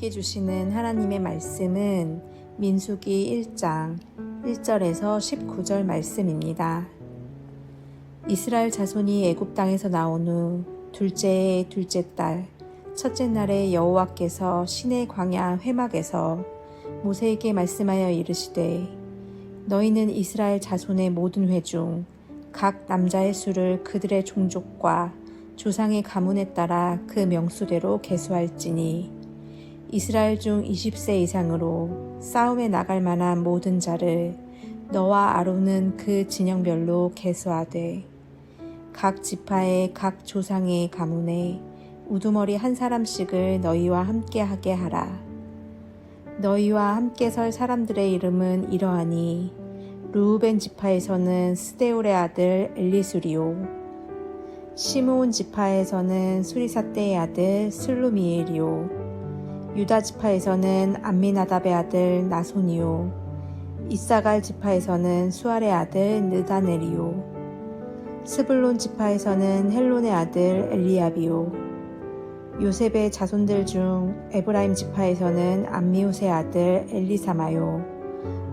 우리에게 주시는 하나님의 말씀은 민수기 1장 1절에서 19절 말씀입니다. 이스라엘 자손이 애굽 땅에서 나온 후 둘째 해의 둘째 달 첫째 날에 여호와께서 시내 광야 회막에서 모세에게 말씀하여 이르시되 너희는 이스라엘 자손의 모든 회 중 각 남자의 수를 그들의 종족과 조상의 가문에 따라 그 명수대로 계수할지니 이스라엘 중 20세 이상으로 싸움에 나갈 만한 모든 자를 너와 아론은 그 진영별로 계수하되 각 지파의 각 조상의 가문에 우두머리 한 사람씩을 너희와 함께 하게 하라. 너희와 함께 설 사람들의 이름은 이러하니 르우벤 지파에서는 스데울의 아들 엘리수리오, 시므온 지파에서는 수리사떼의 아들 슬루미엘이요, 유다 지파에서는 암미나답의 아들 나손이요, 이사갈 지파에서는 수알의 아들 느다넬이요, 스불론 지파에서는 헬론의 아들 엘리압이요, 요셉의 자손들 중 에브라임 지파에서는 암미우스의 아들 엘리사마요,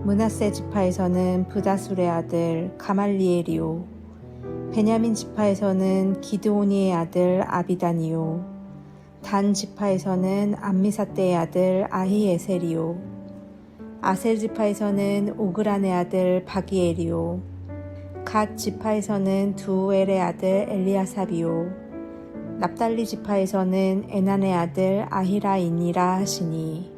므낫세 지파에서는 브다술의 아들 가말리엘이요, 베냐민 지파에서는 기드오니의 아들 아비단이요, 단 지파에서는 암미사떼의 아들 아히에셀이요, 아셀 지파에서는 오그란의 아들 바기엘이요, 갓 지파에서는 두우엘의 아들 엘리아삽이요, 납달리 지파에서는 에난의 아들 아히라이니라 하시니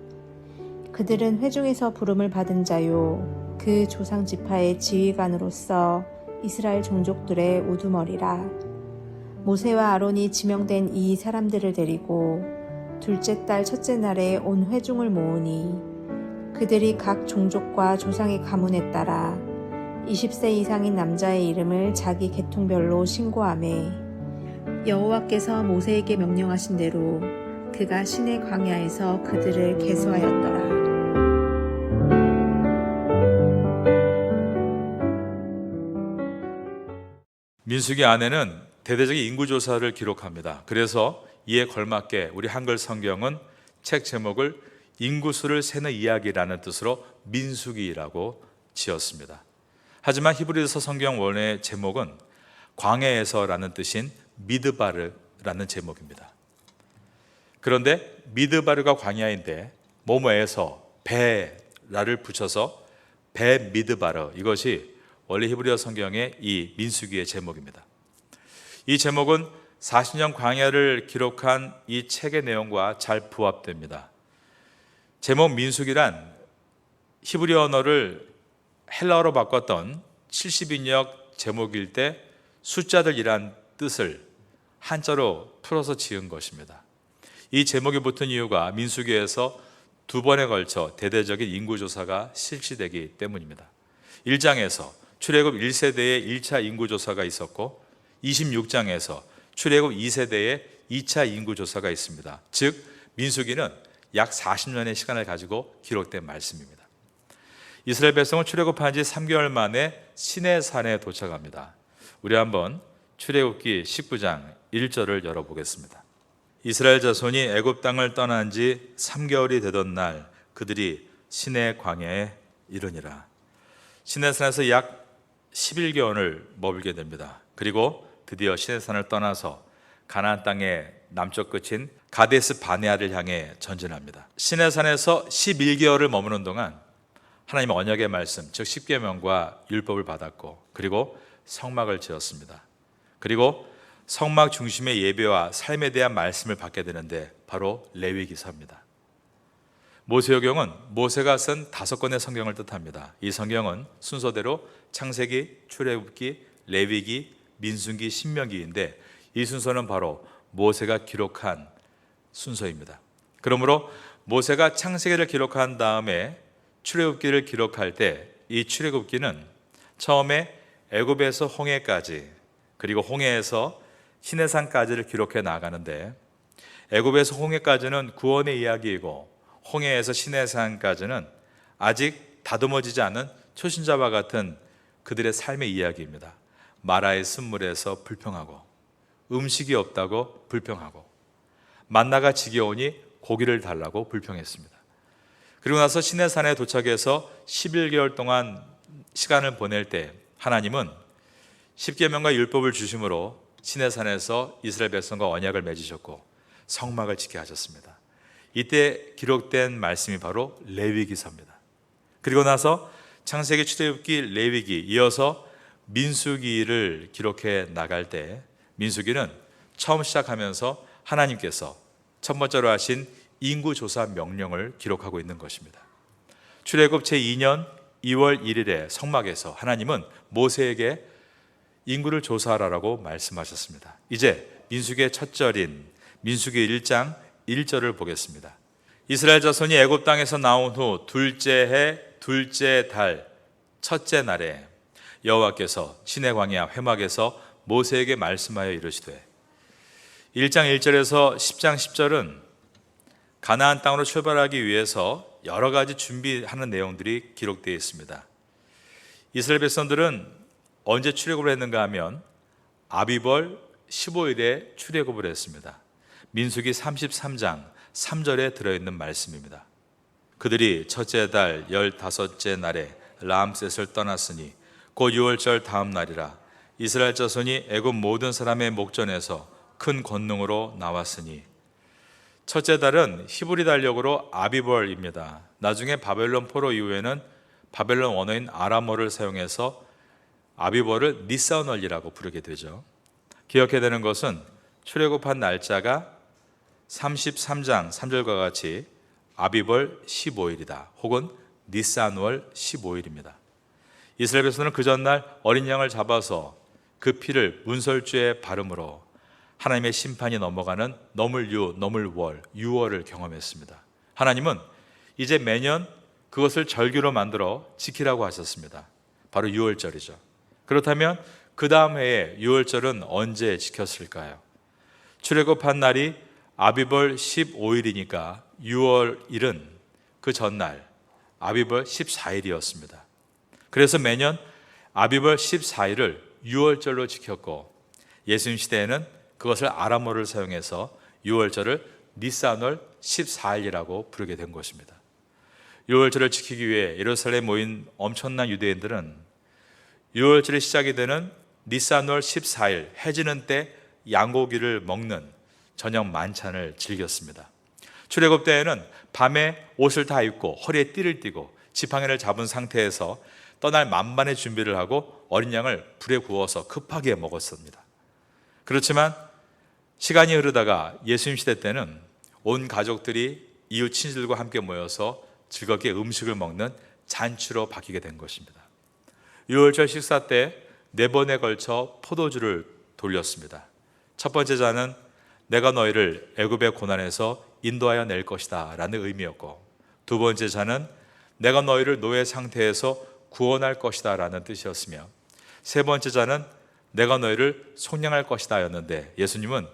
그들은 회중에서 부름을 받은 자요 그 조상 지파의 지휘관으로서 이스라엘 종족들의 우두머리라. 모세와 아론이 지명된 이 사람들을 데리고 둘째 달 첫째 날에 온 회중을 모으니 그들이 각 종족과 조상의 가문에 따라 20세 이상인 남자의 이름을 자기 계통별로 신고하매 여호와께서 모세에게 명령하신 대로 그가 시내 광야에서 그들을 계수하였더라. 민수기 안에는 대대적인 인구조사를 기록합니다. 그래서 이에 걸맞게 우리 한글 성경은 책 제목을 인구수를 세는 이야기라는 뜻으로 민수기라고 지었습니다. 하지만 히브리서 성경 원의 제목은 광야에서라는 뜻인 미드바르라는 제목입니다. 그런데 미드바르가 광야인데 뭐뭐에서 베라를 붙여서 베 미드바르, 이것이 원래 히브리어 성경의 이 민수기의 제목입니다. 이 제목은 40년 광야를 기록한 이 책의 내용과 잘 부합됩니다. 제목 민수기란 히브리어 언어를 헬라어로 바꿨던 70인역 제목일 때 숫자들이란 뜻을 한자로 풀어서 지은 것입니다. 이 제목이 붙은 이유가 민수기에서 두 번에 걸쳐 대대적인 인구조사가 실시되기 때문입니다. 1장에서 출애굽 1세대의 1차 인구조사가 있었고 26장에서 출애굽 2세대의 2차 인구조사가 있습니다. 즉 민수기는 약 40년의 시간을 가지고 기록된 말씀입니다. 이스라엘 백성은 출애굽한 지 3개월 만에 시내산에 도착합니다. 우리 한번 출애굽기 19장 1절을 열어보겠습니다. 이스라엘 자손이 애굽 땅을 떠난 지 3개월이 되던 날 그들이 시내 광야에 이르니라. 시내산에서 약 11개월을 머물게 됩니다. 그리고 드디어 시내산을 떠나서 가나안 땅의 남쪽 끝인 가데스 바네아를 향해 전진합니다. 시내산에서 11개월을 머무는 동안 하나님의 언약의 말씀, 즉 십계명과 율법을 받았고 그리고 성막을 지었습니다. 그리고 성막 중심의 예배와 삶에 대한 말씀을 받게 되는데 바로 레위기서입니다. 모세오경은 모세가 쓴 5권의 성경을 뜻합니다. 이 성경은 순서대로 창세기, 출애굽기, 레위기, 민수기, 신명기인데 이 순서는 바로 모세가 기록한 순서입니다. 그러므로 모세가 창세기를 기록한 다음에 출애굽기를 기록할 때 이 출애굽기는 처음에 애굽에서 홍해까지 그리고 홍해에서 시내산까지를 기록해 나가는데 애굽에서 홍해까지는 구원의 이야기이고 홍해에서 시내산까지는 아직 다듬어지지 않은 초신자와 같은 그들의 삶의 이야기입니다. 마라의 쓴물에서 불평하고 음식이 없다고 불평하고 만나가 지겨우니 고기를 달라고 불평했습니다. 그리고 나서 시내산에 도착해서 11개월 동안 시간을 보낼 때 하나님은 십계명과 율법을 주심으로 시내산에서 이스라엘 백성과 언약을 맺으셨고 성막을 지게 하셨습니다. 이때 기록된 말씀이 바로 레위기서입니다. 그리고 나서 창세기, 출애굽기, 레위기 이어서 민수기를 기록해 나갈 때 민수기는 처음 시작하면서 하나님께서 첫 번째로 하신 인구조사 명령을 기록하고 있는 것입니다. 출애굽 제2년 2월 1일에 성막에서 하나님은 모세에게 인구를 조사하라고 말씀하셨습니다. 이제 민수기의 첫 절인 민수기 1장 1절을 보겠습니다. 이스라엘 자손이 애굽 땅에서 나온 후 둘째 해 둘째 달 첫째 날에 여호와께서 시내 광야 회막에서 모세에게 말씀하여 이르시되 1장 1절에서 10장 10절은 가나안 땅으로 출발하기 위해서 여러 가지 준비하는 내용들이 기록되어 있습니다. 이스라엘 백성들은 언제 출애굽을 했는가 하면 아비벌 15일에 출애굽을 했습니다. 민수기 33장 3절에 들어있는 말씀입니다. 그들이 첫째 달 15째 날에 람셋을 떠났으니 곧 6월절 다음 날이라. 이스라엘 자손이 애굽 모든 사람의 목전에서 큰 권능으로 나왔으니. 첫째 달은 히브리 달력으로 아비벌입니다. 나중에 바벨론 포로 이후에는 바벨론 언어인 아람어를 사용해서 아비벌을 니산월이라고 부르게 되죠. 기억해야 되는 것은 출애굽한 날짜가 33장 3절과 같이 아비벌 15일이다 혹은 니산월 15일입니다. 이스라엘 백성은 그 전날 어린 양을 잡아서 그 피를 문설주에 바름으로 하나님의 심판이 넘어가는 너물유, 너물월, 유월을 경험했습니다. 하나님은 이제 매년 그것을 절기로 만들어 지키라고 하셨습니다. 바로 유월절이죠. 그렇다면 그 다음 해에 유월절은 언제 지켰을까요? 출애굽한 날이 아비벌 15일이니까 6월 1은 그 전날 아비벌 14일이었습니다. 그래서 매년 아비벌 14일을 유월절로 지켰고 예수님 시대에는 그것을 아람어를 사용해서 유월절을 니산월 14일이라고 부르게 된 것입니다. 유월절을 지키기 위해 예루살렘에 모인 엄청난 유대인들은 유월절이 시작이 되는 니산월 14일 해 지는 때 양고기를 먹는 저녁 만찬을 즐겼습니다. 출애굽 때에는 밤에 옷을 다 입고 허리에 띠를 띠고 지팡이를 잡은 상태에서 떠날 만반의 준비를 하고 어린 양을 불에 구워서 급하게 먹었습니다. 그렇지만 시간이 흐르다가 예수님 시대 때는 온 가족들이 이웃 친지들과 함께 모여서 즐겁게 음식을 먹는 잔치로 바뀌게 된 것입니다. 유월절 식사 때 4번에 걸쳐 포도주를 돌렸습니다. 첫 번째 잔은 내가 너희를 애굽의 고난에서 인도하여 낼 것이다 라는 의미였고, 두 번째 잔은 내가 너희를 노예 상태에서 구원할 것이다 라는 뜻이었으며, 세 번째 잔은 내가 너희를 속량할 것이다 였는데 예수님은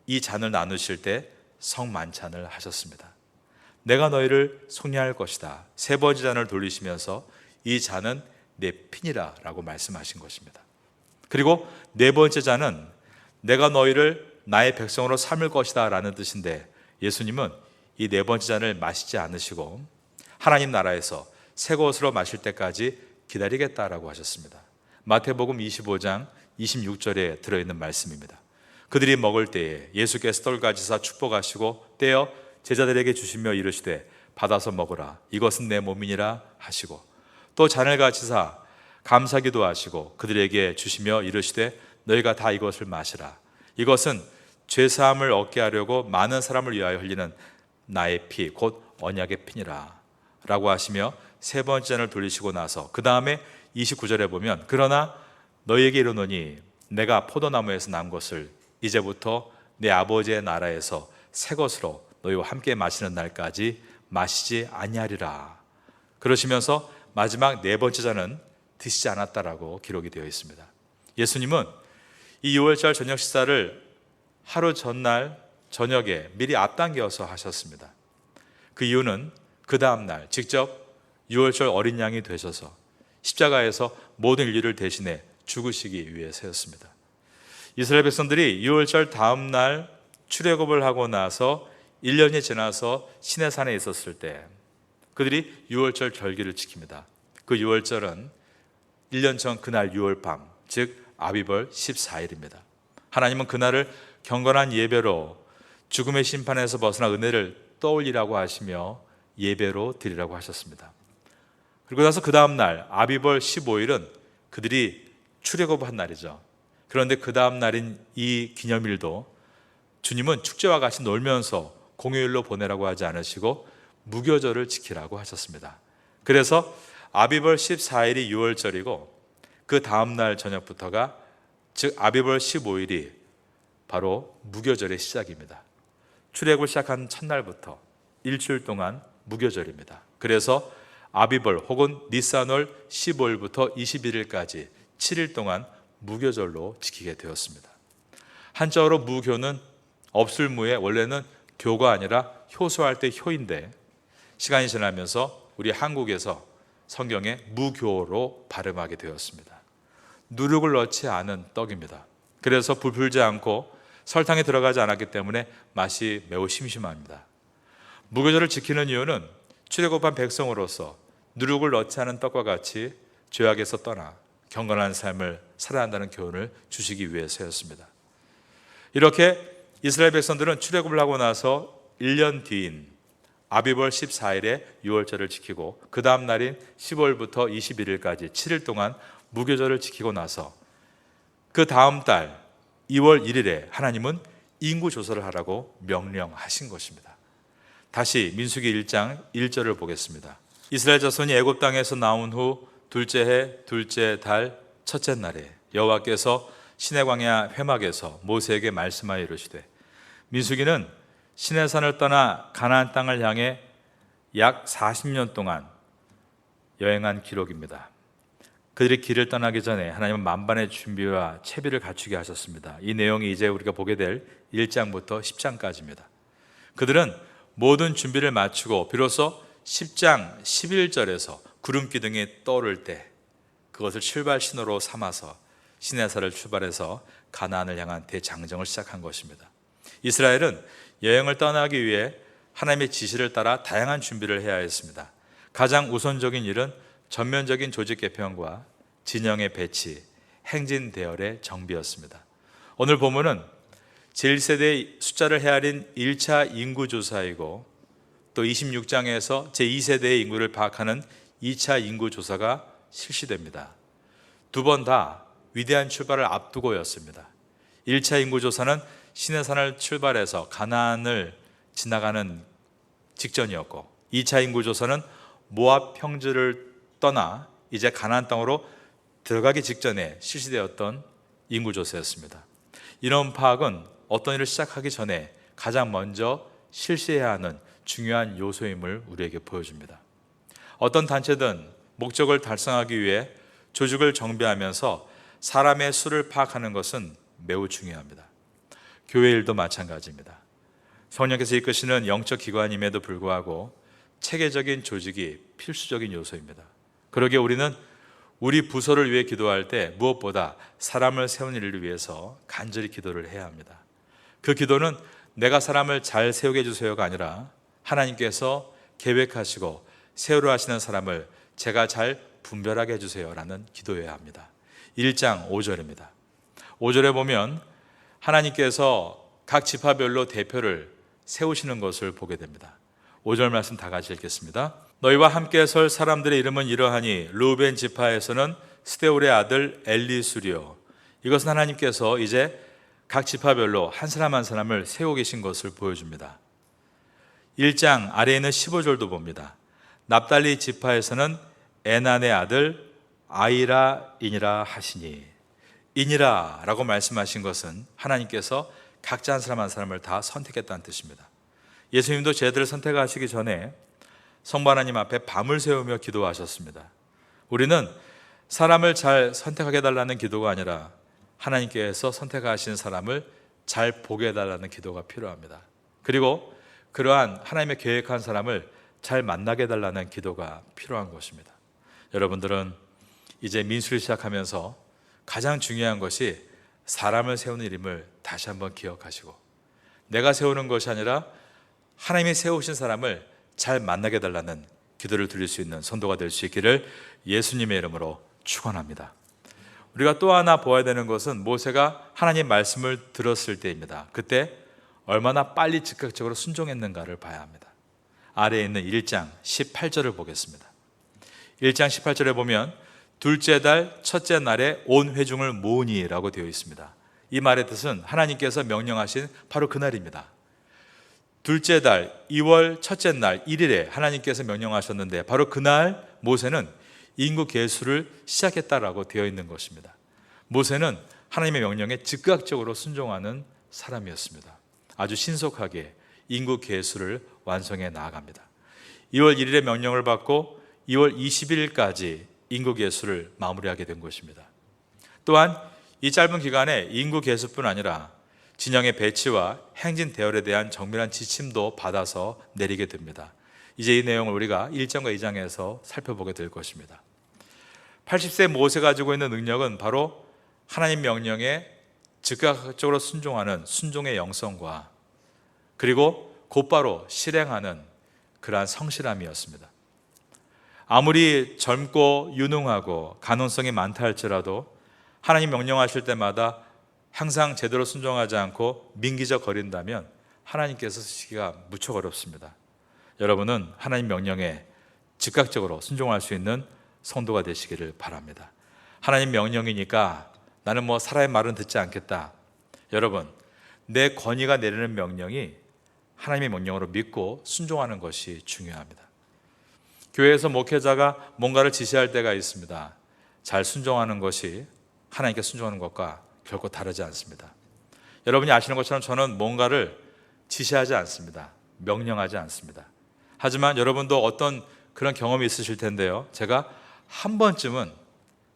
이 잔을 나누실 때 성만찬을 하셨습니다. 내가 너희를 속량할 것이다, 세 번째 잔을 돌리시면서 이 잔은 내 피니라 라고 말씀하신 것입니다. 그리고 네 번째 잔은 내가 너희를 나의 백성으로 삼을 것이다 라는 뜻인데 예수님은 이 네 번째 잔을 마시지 않으시고 하나님 나라에서 새 것으로 마실 때까지 기다리겠다라고 하셨습니다. 마태복음 25장 26절에 들어있는 말씀입니다. 그들이 먹을 때에 예수께서 떡을 가지사 축복하시고 떼어 제자들에게 주시며 이르시되 받아서 먹으라, 이것은 내 몸이니라 하시고, 또 잔을 가지사 감사기도 하시고 그들에게 주시며 이르시되 너희가 다 이것을 마시라, 이것은 죄사함을 얻게 하려고 많은 사람을 위하여 흘리는 나의 피 곧 언약의 피니라 라고 하시며 세 번째 잔을 돌리시고 나서 그 다음에 29절에 보면 그러나 너희에게 이르노니 내가 포도나무에서 난 것을 이제부터 내 아버지의 나라에서 새 것으로 너희와 함께 마시는 날까지 마시지 아니하리라 그러시면서 마지막 네 번째 잔은 드시지 않았다라고 기록이 되어 있습니다. 예수님은 이 6월절 저녁 식사를 하루 전날 저녁에 미리 앞당겨서 하셨습니다. 그 이유는 그 다음날 직접 6월절 어린 양이 되셔서 십자가에서 모든 인류를 대신해 죽으시기 위해서였습니다. 이스라엘 백성들이 6월절 다음날 출애굽을 하고 나서 1년이 지나서 시내산에 있었을 때 그들이 유월절 절기를 지킵니다. 그 유월절은 1년 전 그날 유월 밤, 즉 아비벌 14일입니다. 하나님은 그날을 경건한 예배로 죽음의 심판에서 벗어나 은혜를 떠올리라고 하시며 예배로 드리라고 하셨습니다. 그리고 나서 그 다음 날 아비벌 15일은 그들이 출애굽한 날이죠. 그런데 그 다음 날인 이 기념일도 주님은 축제와 같이 놀면서 공휴일로 보내라고 하지 않으시고 무교절을 지키라고 하셨습니다. 그래서 아비벌 14일이 유월절이고 그 다음 날 저녁부터가, 즉 아비벌 15일이 바로 무교절의 시작입니다. 출애굽을 시작한 첫날부터 일주일 동안 무교절입니다. 그래서 아비벌 혹은 니산월 15일부터 21일까지 7일 동안 무교절로 지키게 되었습니다. 한자어로 무교는 없을 무에 원래는 교가 아니라 효소할 때 효인데 시간이 지나면서 우리 한국에서 성경에 무교로 발음하게 되었습니다. 누룩을 넣지 않은 떡입니다. 그래서 부풀지 않고 설탕이 들어가지 않았기 때문에 맛이 매우 심심합니다. 무교절을 지키는 이유는 출애굽한 백성으로서 누룩을 넣지 않은 떡과 같이 죄악에서 떠나 경건한 삶을 살아야 한다는 교훈을 주시기 위해서였습니다. 이렇게 이스라엘 백성들은 출애굽을 하고 나서 1년 뒤인 아비벌 14일에 유월절을 지키고 그 다음 날인 10월부터 21일까지 7일 동안 무교절을 지키고 나서 그 다음 달 2월 1일에 하나님은 인구조사를 하라고 명령하신 것입니다. 다시 민수기 1장 1절을 보겠습니다. 이스라엘 자손이 애굽 땅에서 나온 후 둘째 해 둘째 달 첫째 날에 여호와께서 시내 광야 회막에서 모세에게 말씀하여 이르시되, 민수기는 시내산을 떠나 가나안 땅을 향해 약 40년 동안 여행한 기록입니다. 그들이 길을 떠나기 전에 하나님은 만반의 준비와 채비를 갖추게 하셨습니다. 이 내용이 이제 우리가 보게 될 1장부터 10장까지입니다. 그들은 모든 준비를 마치고 비로소 10장 11절에서 구름 기둥이 떠오를 때 그것을 출발 신호로 삼아서 시내산을 출발해서 가나안을 향한 대장정을 시작한 것입니다. 이스라엘은 여행을 떠나기 위해 하나님의 지시를 따라 다양한 준비를 해야 했습니다. 가장 우선적인 일은 전면적인 조직 개편과 진영의 배치, 행진 대열의 정비였습니다. 오늘 본문은 제1세대의 숫자를 헤아린 1차 인구조사이고 또 26장에서 제2세대의 인구를 파악하는 2차 인구조사가 실시됩니다. 두 번 다 위대한 출발을 앞두고였습니다. 1차 인구조사는 시내산을 출발해서 가나안을 지나가는 직전이었고 2차 인구조사는 모압 평지를 떠나 이제 가나안 땅으로 들어가기 직전에 실시되었던 인구조사였습니다. 인원 파악은 어떤 일을 시작하기 전에 가장 먼저 실시해야 하는 중요한 요소임을 우리에게 보여줍니다. 어떤 단체든 목적을 달성하기 위해 조직을 정비하면서 사람의 수를 파악하는 것은 매우 중요합니다. 교회 일도 마찬가지입니다. 성령께서 이끄시는 영적 기관임에도 불구하고 체계적인 조직이 필수적인 요소입니다. 그러기에 우리는 우리 부서를 위해 기도할 때 무엇보다 사람을 세우는 일을 위해서 간절히 기도를 해야 합니다. 그 기도는 내가 사람을 잘 세우게 해주세요가 아니라 하나님께서 계획하시고 세우려 하시는 사람을 제가 잘 분별하게 해주세요라는 기도여야 합니다. 1장 5절입니다. 5절에 보면 하나님께서 각 지파별로 대표를 세우시는 것을 보게 됩니다. 5절 말씀 다 같이 읽겠습니다. 너희와 함께 설 사람들의 이름은 이러하니 루벤 지파에서는 스데울의 아들 엘리수리요. 이것은 하나님께서 이제 각 지파별로 한 사람 한 사람을 세우고 계신 것을 보여줍니다. 1장 아래에 있는 15절도 봅니다. 납달리 지파에서는 에난의 아들 아이라이니라 하시니, 이니라라고 말씀하신 것은 하나님께서 각자 한 사람 한 사람을 다 선택했다는 뜻입니다. 예수님도 제자들을 선택하시기 전에 성부 하나님 앞에 밤을 새우며 기도하셨습니다. 우리는 사람을 잘 선택하게 해달라는 기도가 아니라 하나님께서 선택하신 사람을 잘 보게 해달라는 기도가 필요합니다. 그리고 그러한 하나님의 계획한 사람을 잘 만나게 해달라는 기도가 필요한 것입니다. 여러분들은 이제 민수를 시작하면서 가장 중요한 것이 사람을 세우는 일임을 다시 한번 기억하시고, 내가 세우는 것이 아니라 하나님이 세우신 사람을 잘 만나게 해달라는 기도를 드릴 수 있는 성도가 될 수 있기를 예수님의 이름으로 축원합니다. 우리가 또 하나 보아야 되는 것은 모세가 하나님 말씀을 들었을 때입니다. 그때 얼마나 빨리 즉각적으로 순종했는가를 봐야 합니다. 아래에 있는 1장 18절을 보겠습니다. 1장 18절에 보면 둘째 달 첫째 날에 온 회중을 모으니 라고 되어 있습니다. 이 말의 뜻은 하나님께서 명령하신 바로 그날입니다. 둘째 달 2월 첫째 날 1일에 하나님께서 명령하셨는데 바로 그날 모세는 인구 계수를 시작했다라고 되어 있는 것입니다. 모세는 하나님의 명령에 즉각적으로 순종하는 사람이었습니다. 아주 신속하게 인구 계수를 완성해 나아갑니다. 2월 1일에 명령을 받고 2월 21일까지 인구 계수를 마무리하게 된 것입니다. 또한 이 짧은 기간에 인구 계수뿐 아니라 진영의 배치와 행진 대열에 대한 정밀한 지침도 받아서 내리게 됩니다. 이제 이 내용을 우리가 1장과 2장에서 살펴보게 될 것입니다. 80세 모세가 가지고 있는 능력은 바로 하나님 명령에 즉각적으로 순종하는 순종의 영성과 그리고 곧바로 실행하는 그러한 성실함이었습니다. 아무리 젊고 유능하고 가능성이 많다 할지라도 하나님 명령하실 때마다 항상 제대로 순종하지 않고 민기적 거린다면 하나님께서 쓰시기가 무척 어렵습니다. 여러분은 하나님 명령에 즉각적으로 순종할 수 있는 성도가 되시기를 바랍니다. 하나님 명령이니까 나는 사람의 말은 듣지 않겠다. 여러분, 내 권위가 내리는 명령이 하나님의 명령으로 믿고 순종하는 것이 중요합니다. 교회에서 목회자가 뭔가를 지시할 때가 있습니다. 잘 순종하는 것이 하나님께 순종하는 것과 결코 다르지 않습니다. 여러분이 아시는 것처럼 저는 뭔가를 지시하지 않습니다. 명령하지 않습니다. 하지만 여러분도 어떤 그런 경험이 있으실 텐데요. 제가 한 번쯤은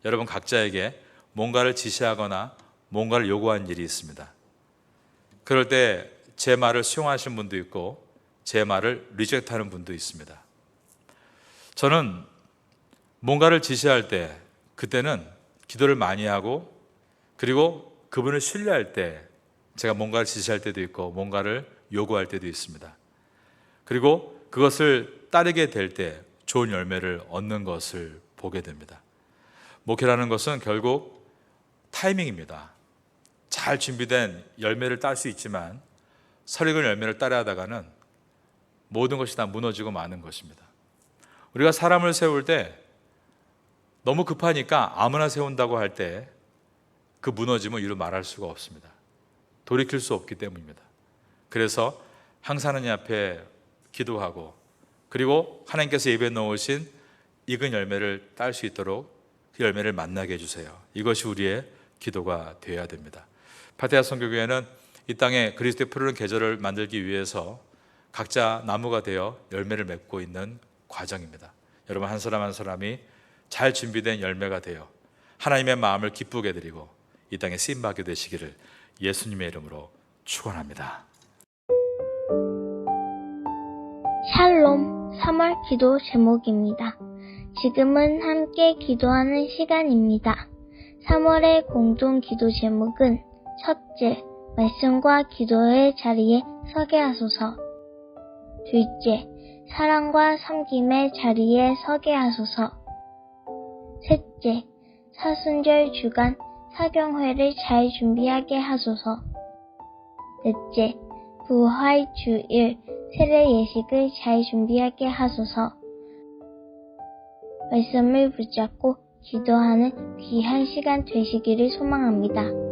여러분 각자에게 뭔가를 지시하거나 뭔가를 요구한 일이 있습니다. 그럴 때 제 말을 수용하시는 분도 있고 제 말을 리젝트하는 분도 있습니다. 저는 뭔가를 지시할 때 그때는 기도를 많이 하고 그리고 그분을 신뢰할 때 제가 뭔가를 지시할 때도 있고 뭔가를 요구할 때도 있습니다. 그리고 그것을 따르게 될 때 좋은 열매를 얻는 것을 보게 됩니다. 목회라는 것은 결국 타이밍입니다. 잘 준비된 열매를 딸 수 있지만 설익은 열매를 따라 하다가는 모든 것이 다 무너지고 마는 것입니다. 우리가 사람을 세울 때 너무 급하니까 아무나 세운다고 할 때 그 무너짐은 이루 말할 수가 없습니다. 돌이킬 수 없기 때문입니다. 그래서 항상 하나님 앞에 기도하고 그리고 하나님께서 예배에 넣으신 익은 열매를 딸 수 있도록 그 열매를 만나게 해주세요. 이것이 우리의 기도가 되어야 됩니다. 파테아 선교교회는 이 땅에 그리스도의 푸르른 계절을 만들기 위해서 각자 나무가 되어 열매를 맺고 있는 과정입니다. 여러분 한 사람 한 사람이 잘 준비된 열매가 되어 하나님의 마음을 기쁘게 드리고 이 땅에 쓰임받게 되시기를 예수님의 이름으로 축원합니다. 샬롬 3월 기도 제목입니다. 지금은 함께 기도하는 시간입니다. 3월의 공동 기도 제목은 첫째, 말씀과 기도의 자리에 서게 하소서. 둘째, 사랑과 섬김의 자리에 서게 하소서. 셋째, 사순절 주간 사경회를 잘 준비하게 하소서. 넷째, 부활 주일 세례 예식을 잘 준비하게 하소서. 말씀을 붙잡고 기도하는 귀한 시간 되시기를 소망합니다.